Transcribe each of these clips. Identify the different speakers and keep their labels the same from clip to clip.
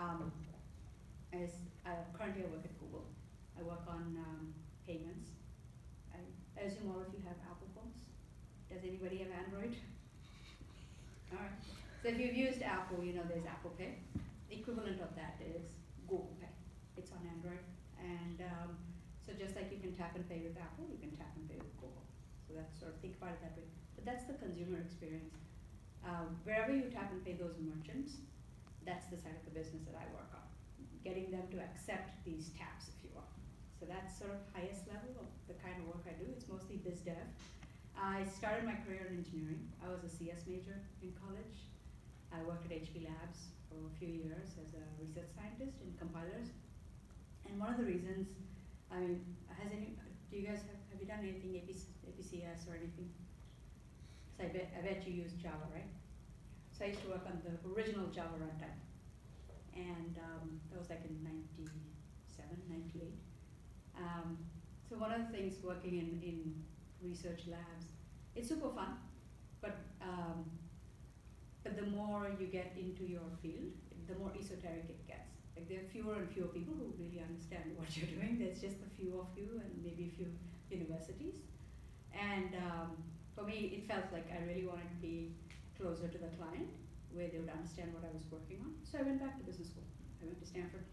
Speaker 1: Um, Currently I work at Google. I work on payments. I assume all of you have Apple phones. Does anybody have Android? All right. So if you've used Apple, you know there's Apple Pay. The equivalent of that is Google Pay. It's on Android. And so just like you can tap and pay with Apple, you can tap and pay with Google. So that's sort of, think about it that way. But that's the consumer experience. Wherever you tap and pay those merchants, that's the side of the business that I work on. Getting them to accept these taps, if you will. So that's sort of highest level of the kind of work I do. It's mostly biz dev. I started my career in engineering. I was a CS major in college. I worked at HP Labs for a few years as a research scientist in compilers. And one of the reasons, I mean, do you guys have you done anything APCS or anything? So I bet you use Java, right? So I used to work on the original Java runtime. And that was like in 97, 98. So one of the things working in research labs, it's super fun, but the more you get into your field, the more esoteric it gets. Like there are fewer and fewer people who really understand what you're doing. There's just a few of you and maybe a few universities. And for me, it felt like I really wanted to be closer to the client, where they would understand what I was working on. So I went back to business school. I went to Stanford.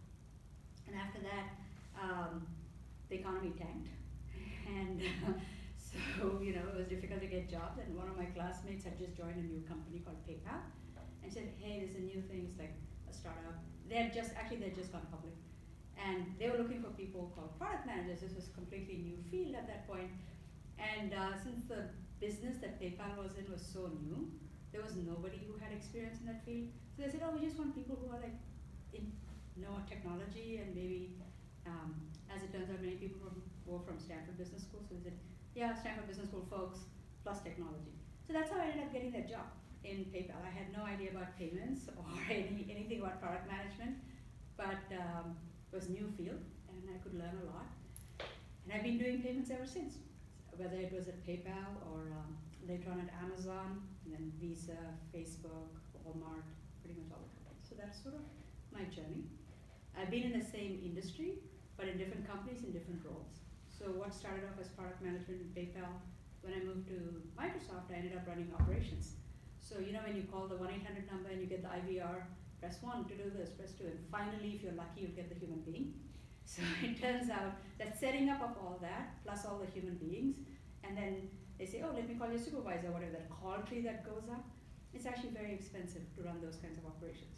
Speaker 1: And after that, the economy tanked. And so, you know, it was difficult to get jobs. And one of my classmates had just joined a new company called PayPal and said, hey, there's a new thing, it's like a startup. They'd just gone public. And they were looking for people called product managers. This was a completely new field at that point. And since the business that PayPal was in was so new, there was nobody who had experience in that field. So they said, oh, we just want people who are like, know technology, and maybe, as it turns out, many people were from Stanford Business School. So they said, yeah, Stanford Business School folks plus technology. So that's how I ended up getting that job in PayPal. I had no idea about payments or anything about product management, but it was a new field, and I could learn a lot. And I've been doing payments ever since, whether it was at PayPal or later on at Amazon, and then Visa, Facebook, Walmart, pretty much all the companies. So that's sort of my journey. I've been in the same industry, but in different companies in different roles. So what started off as product management in PayPal, when I moved to Microsoft, I ended up running operations. So you know when you call the 1-800 number and you get the IVR, press 1 to do this, press 2, and finally, if you're lucky, you'll get the human being. So it turns out that setting up of all that, plus all the human beings, and then they say, oh, let me call your supervisor, whatever, that call tree that goes up, it's actually very expensive to run those kinds of operations.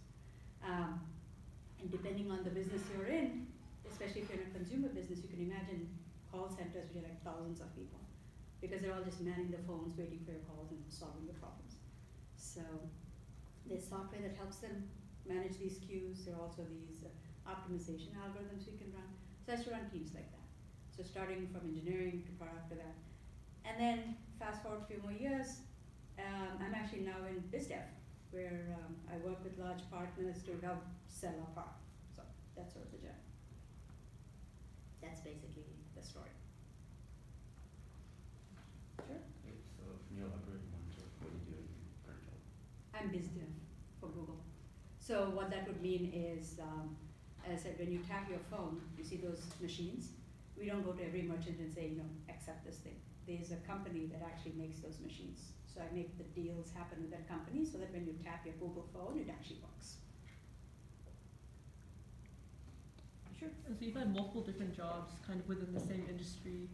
Speaker 1: And depending on the business you're in, especially if you're in a consumer business, you can imagine call centers which are like thousands of people, because they're all just manning the phones, waiting for your calls and solving the problems. So there's software that helps them manage these queues. There are also these optimization algorithms we can run. So I used to run teams like that. So starting from engineering to product to that. And then fast forward a few more years, I'm actually now in BizDev, where I work with large partners to help sell our product. So that's sort of the journey. That's basically the story. Sure.
Speaker 2: Okay, so can you elaborate more into what you do in your current job?
Speaker 1: I'm BizDev for Google. So what that would mean is, as I said, when you tap your phone, you see those machines. We don't go to every merchant and say, you know, accept this thing. There's a company that actually makes those machines. So I make the deals happen with that company so that when you tap your Google phone, it actually works. Sure.
Speaker 3: And so you've had multiple different jobs kind of within the same industry.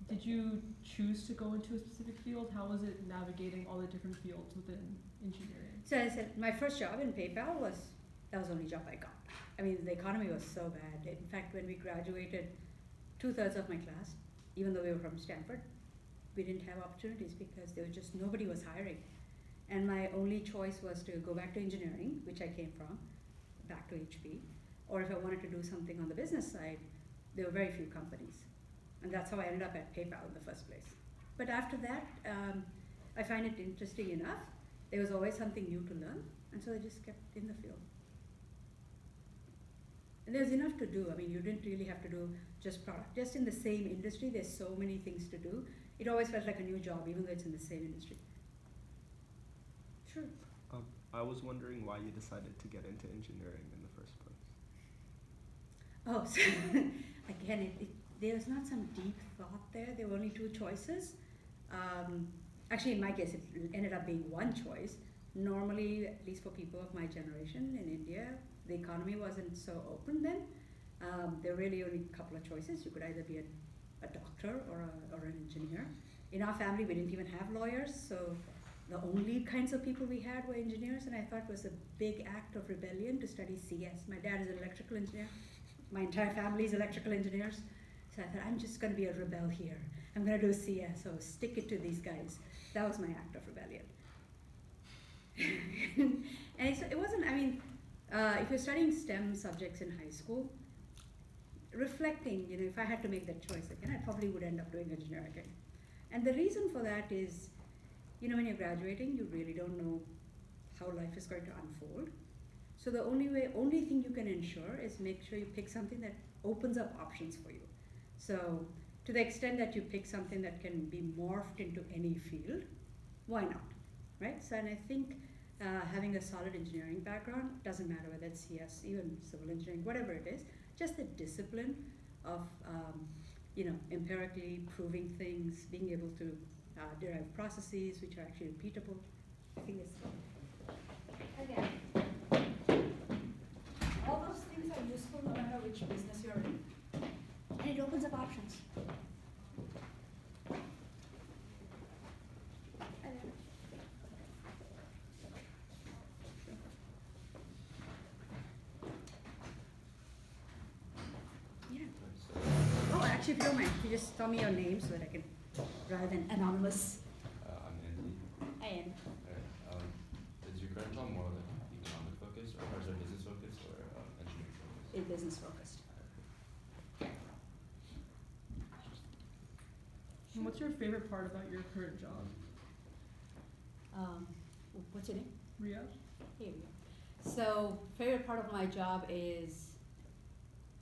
Speaker 3: Did you choose to go into a specific field? How was it navigating all the different fields within engineering?
Speaker 1: So I said, my first job in PayPal that was the only job I got. I mean, the economy was so bad. In fact, when we graduated, 2/3 of my class, even though we were from Stanford, we didn't have opportunities because there was just nobody was hiring. And my only choice was to go back to engineering, which I came from, back to HP, or if I wanted to do something on the business side, there were very few companies. And that's how I ended up at PayPal in the first place. But after that, I find it interesting enough. There was always something new to learn, and so I just kept in the field. And there's enough to do. I mean, you didn't really have to do just product. Just in the same industry, there's so many things to do. It always felt like a new job, even though it's in the same industry. Sure.
Speaker 4: I was wondering why you decided to get into engineering in the first place.
Speaker 1: Oh, so again, there's not some deep thought there. There were only two choices. Actually, in my case, it ended up being one choice. Normally, at least for people of my generation in India, the economy wasn't so open then. There were really only a couple of choices. You could either be a doctor or an engineer. In our family, we didn't even have lawyers, so the only kinds of people we had were engineers, and I thought it was a big act of rebellion to study CS. My dad is an electrical engineer. My entire family is electrical engineers. So I thought, I'm just going to be a rebel here. I'm going to do CS, so stick it to these guys. That was my act of rebellion. And it wasn't, I mean, if you're studying STEM subjects in high school, reflecting, if I had to make that choice again, I probably would end up doing engineering again. And the reason for that is, when you're graduating, you really don't know how life is going to unfold. So the only thing you can ensure is make sure you pick something that opens up options for you. So to the extent that you pick something that can be morphed into any field, why not, right? So, and I think having a solid engineering background, doesn't matter whether it's CS, even civil engineering, whatever it is, just the discipline of, empirically proving things, being able to derive processes which are actually repeatable, I think is, again, all those things are useful no matter which business you're in, and it opens up options. Oh, actually, if you don't mind, you just tell me your name so that I can, rather than anonymous.
Speaker 2: I'm Andy.
Speaker 1: I am.
Speaker 2: Is your current job more like economic focused, or is it business focused, or engineering focused?
Speaker 1: It's business focused.
Speaker 3: And what's your favorite part about your current job?
Speaker 1: What's your name?
Speaker 3: Ria?
Speaker 1: Here we go. So, favorite part of my job is,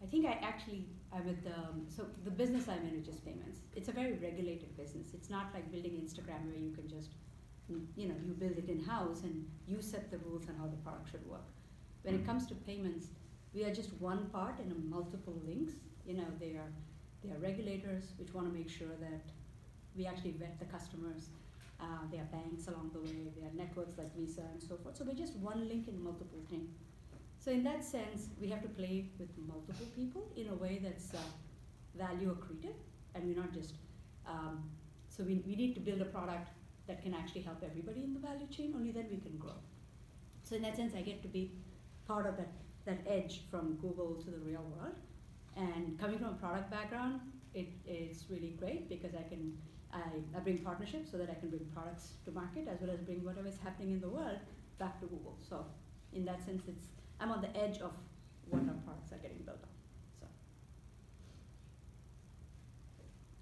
Speaker 1: I think I'm with so the business I'm in is just payments. It's a very regulated business. It's not like building Instagram where you can just, you build it in-house and you set the rules on how the product should work. When it comes to payments, we are just one part in multiple links. They are regulators which want to make sure that we actually vet the customers. There are banks along the way. There are networks like Visa and so forth. So we're just one link in multiple things. So in that sense, we have to play with multiple people in a way that's value accretive, and we're not just, so we need to build a product that can actually help everybody in the value chain, only then we can grow. So in that sense, I get to be part of that edge from Google to the real world. And coming from a product background, it's really great because I bring partnerships so that I can bring products to market as well as bring whatever is happening in the world back to Google. So in that sense, I'm on the edge of what our products are getting built on. So,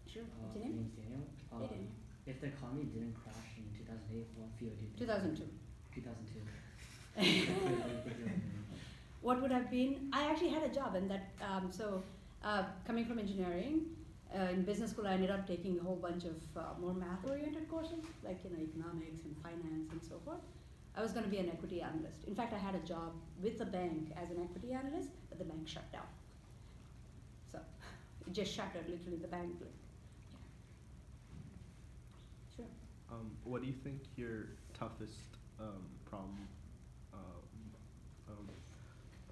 Speaker 1: sure. What's your
Speaker 5: My
Speaker 1: name?
Speaker 5: name's Daniel.
Speaker 1: Hey, Daniel.
Speaker 5: If the economy didn't crash in 2008, what field do you think?
Speaker 1: 2002.
Speaker 5: 2002.
Speaker 1: What would have been? I actually had a job, and that coming from engineering, in business school, I ended up taking a whole bunch of more math-oriented courses, like economics and finance and so forth. I was going to be an equity analyst. In fact, I had a job with the bank as an equity analyst, but the bank shut down. So it just shuttered, literally, the bank. Sure.
Speaker 4: What do you think your toughest problem,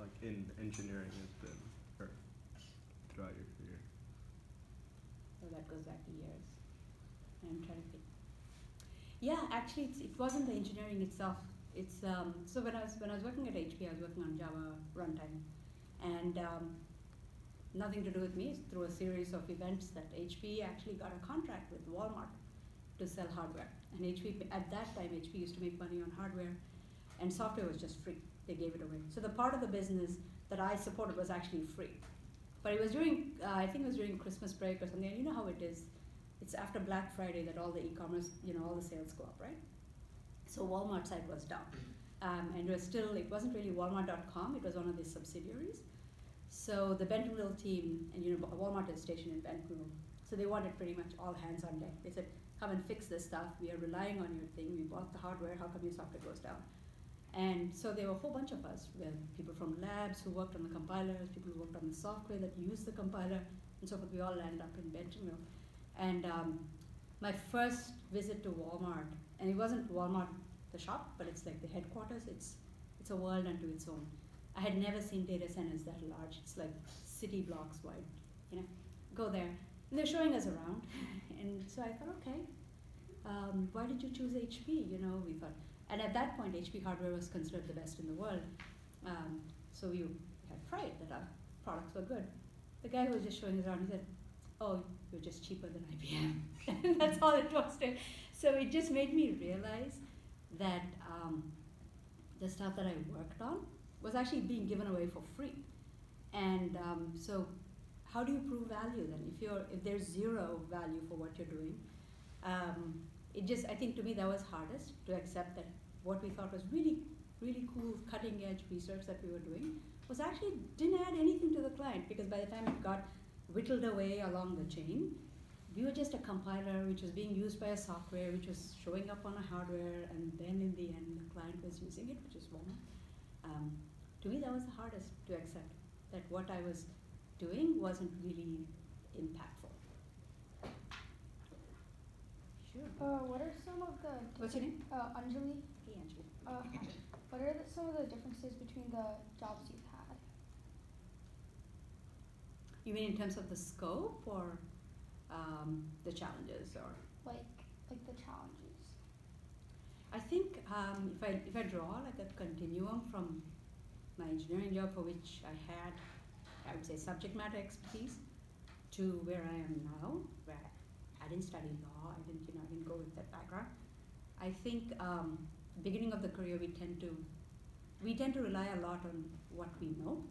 Speaker 4: like in engineering, has been, or throughout your career?
Speaker 1: So that goes back to years. I'm trying to think. Yeah, actually, it wasn't the engineering itself. It's so when I was working at HP, I was working on Java runtime, and nothing to do with me. It's through a series of events that HP actually got a contract with Walmart to sell hardware. And HP at that time, HP used to make money on hardware, and software was just free. They gave it away. So the part of the business that I supported was actually free. But it was during I think it was during Christmas break or something. And you know how it is. It's after Black Friday that all the e-commerce, all the sales go up, right? So Walmart side was down. And it wasn't really Walmart.com, it was one of the subsidiaries. So the Bentonville team, and Walmart is stationed in Bentonville, so they wanted pretty much all hands on deck. They said, come and fix this stuff, we are relying on your thing, we bought the hardware, how come your software goes down? And so there were a whole bunch of us, people from labs who worked on the compilers, people who worked on the software that used the compiler, and so forth. We all landed up in Bentonville. And my first visit to Walmart, and it wasn't Walmart the shop, but it's like the headquarters. It's a world unto its own. I had never seen data centers that large. It's like city blocks wide. You know, go there, and they're showing us around. And so I thought, okay, why did you choose HP? You know, we thought. And at that point, HP hardware was considered the best in the world. So we had pride that our products were good. The guy who was just showing us around, he said, oh, you're just cheaper than IBM. And that's all it was to. So it just made me realize that the stuff that I worked on was actually being given away for free. And so how do you prove value then? If there's zero value for what you're doing, I think to me that was hardest to accept that what we thought was really, really cool, cutting edge research that we were doing was actually didn't add anything to the client, because by the time it got whittled away along the chain, we were just a compiler which was being used by a software which was showing up on a hardware, and then in the end the client was using it, which is Walmart. To me that was the hardest to accept, that what I was doing wasn't really impactful. Sure.
Speaker 6: What are some of the
Speaker 1: What's your name?
Speaker 6: Anjali?
Speaker 1: Hey, Anjali.
Speaker 6: What are some of the differences between the jobs you've had?
Speaker 1: You mean in terms of the scope or the challenges, or?
Speaker 6: Like the challenges.
Speaker 1: I think if I draw like a continuum from my engineering job, for which I had, I would say, subject matter expertise, to where I am now, where I didn't study law, I didn't go with that background. I think beginning of the career we tend to rely a lot on what we know,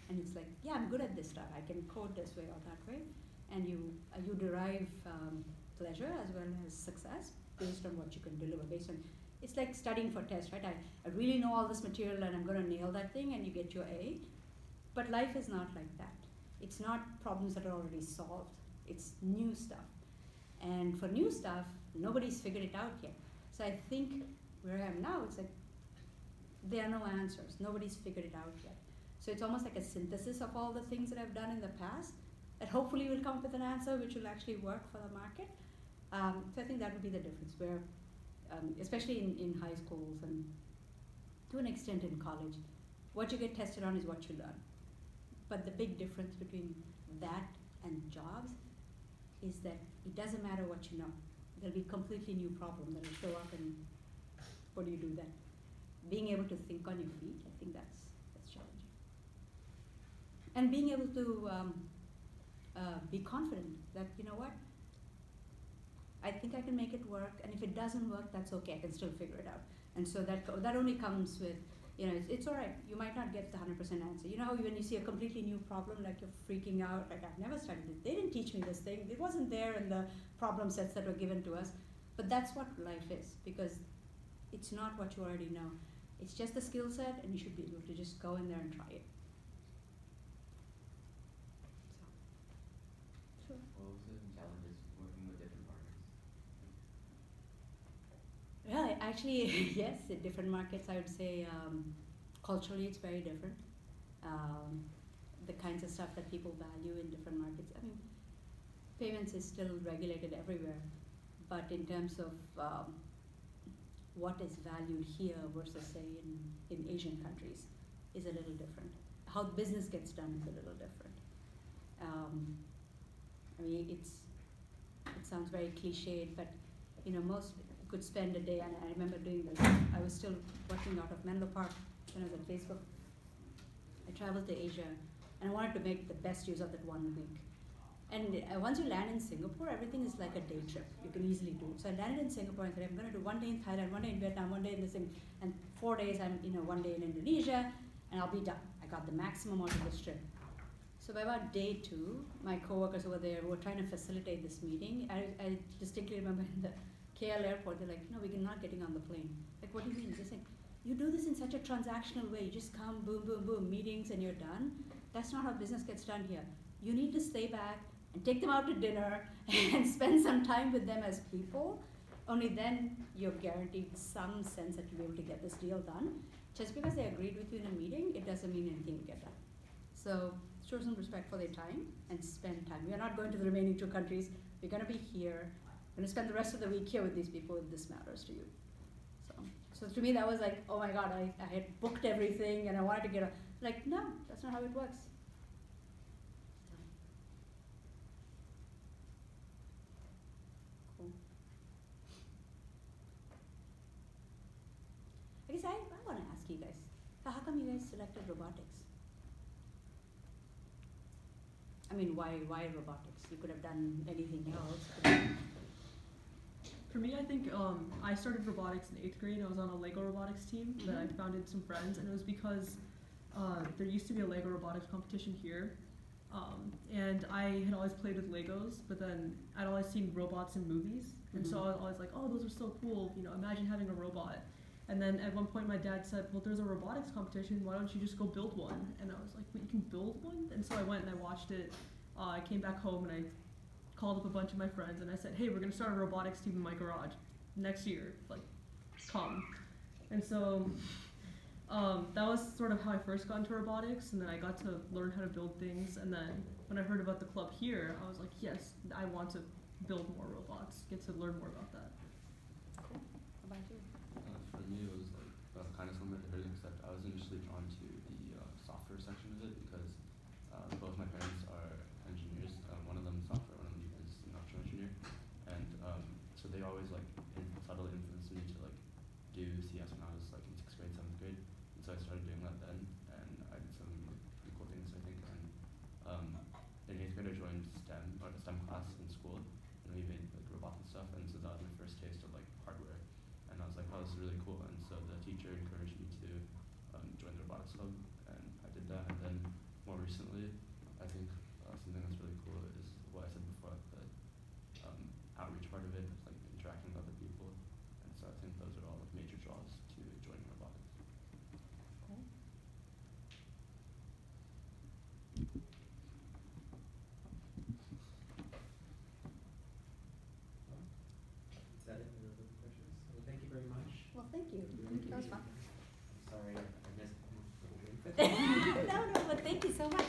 Speaker 1: and it's like, yeah, I'm good at this stuff. I can code this way or that way, and you derive pleasure as well as success based on what you can deliver. Based on, it's like studying for tests, right? I really know all this material and I'm going to nail that thing, and you get your A. But life is not like that. It's not problems that are already solved. It's new stuff. And for new stuff, nobody's figured it out yet. So I think where I am now, it's like there are no answers. Nobody's figured it out yet. So it's almost like a synthesis of all the things that I've done in the past that hopefully will come up with an answer which will actually work for the market. So I think that would be the difference, where especially in high schools and to an extent in college, what you get tested on is what you learn. But the big difference between that and jobs is that it doesn't matter what you know. There'll be a completely new problem that will show up, and what do you do then? Being able to think on your feet, I think that's challenging. And being able to be confident that, you know what, I think I can make it work, and if it doesn't work, that's okay, I can still figure it out. And so that only comes with, it's all right, you might not get the 100% answer. You know how when you see a completely new problem, like you're freaking out, like I've never studied this, they didn't teach me this thing, it wasn't there in the problem sets that were given to us. But that's what life is, because it's not what you already know. It's just the skill set, and you should be able to just go in there and try it. So. Sure.
Speaker 5: What was the challenges working with different partners?
Speaker 1: Yeah, actually, yes, in different markets, I would say culturally it's very different. The kinds of stuff that people value in different markets. I mean, payments is still regulated everywhere, but in terms of what is valued here versus, say, in Asian countries is a little different. How business gets done is a little different. I mean, it sounds very cliched, but most could spend a day, and I remember doing this. I was still working out of Menlo Park when I was at Facebook. I traveled to Asia, and I wanted to make the best use of that 1 week. And once you land in Singapore, everything is like a day trip. You can easily do it. So I landed in Singapore and said, I'm going to do 1 day in Thailand, 1 day in Vietnam, 1 day in this thing, and 4 days, I'm 1 day in Indonesia, and I'll be done. I got the maximum out of this trip. So by about day 2, my coworkers over there were trying to facilitate this meeting. I distinctly remember in the KL airport, they're like, no, we're not getting on the plane. Like, what do you mean? They're saying, you do this in such a transactional way. You just come, boom, boom, boom, meetings, and you're done. That's not how business gets done here. You need to stay back and take them out to dinner and spend some time with them as people. Only then you're guaranteed some sense that you'll be able to get this deal done. just because they agreed with you in a meeting, it doesn't mean anything will get done. So show some respect for their time and spend time. We are not going to the remaining 2 countries. We're going to be here. We're going to spend the rest of the week here with these people if this matters to you. So to me that was like, oh my god, I had booked everything and I wanted to get like, no, that's not how it works. So. Cool. I guess I want to ask you guys, how come you guys selected robotics? I mean, why robotics? You could have done anything else.
Speaker 3: For me, I think I started robotics in 8th grade. I was on a Lego robotics team that I founded some friends, and it was because there used to be a Lego robotics competition here, and I had always played with Legos, but then I'd always seen robots in movies, and so I was always like, oh, those are so cool, you know, imagine having a robot. And then at one point my dad said, well, there's a robotics competition, why don't you just go build one? And I was like, wait, you can build one? And so I went and I watched it. I came back home and I called up a bunch of my friends and I said, hey, we're gonna start a robotics team in my garage next year, like, come. And so that was sort of how I first got into robotics, and then I got to learn how to build things, and then when I heard about the club here, I was like, yes, I want to build more robots, get to learn more about that.
Speaker 1: Cool. How about you?
Speaker 2: For me, it was like kind of similar to everything, except I was initially drawn to the software section of it because both my parents are engineers. One of them is software, one of them is an electrical engineer, and so they always like subtly influenced me to like do CS when I was like in 6th grade, 7th grade, and so I started doing that then, and I did some pretty cool things, I think. And in 8th grade, I joined STEM class in school, and we made like robots and stuff, and so that was my first taste of like hardware. And I was like, oh, this is really cool. And so the teacher encouraged me to join the robotics club, and I did that. And then more recently, I think something that's really cool is what I said before, the outreach part of it, like interacting with other people. And so I think those are all like major draws to joining robotics.
Speaker 1: Cool.
Speaker 7: Is that it? No other questions? Well, thank you very much.
Speaker 1: Well, thank you. That was fun.
Speaker 7: Sorry, I missed a little bit.
Speaker 1: No, but thank you so much.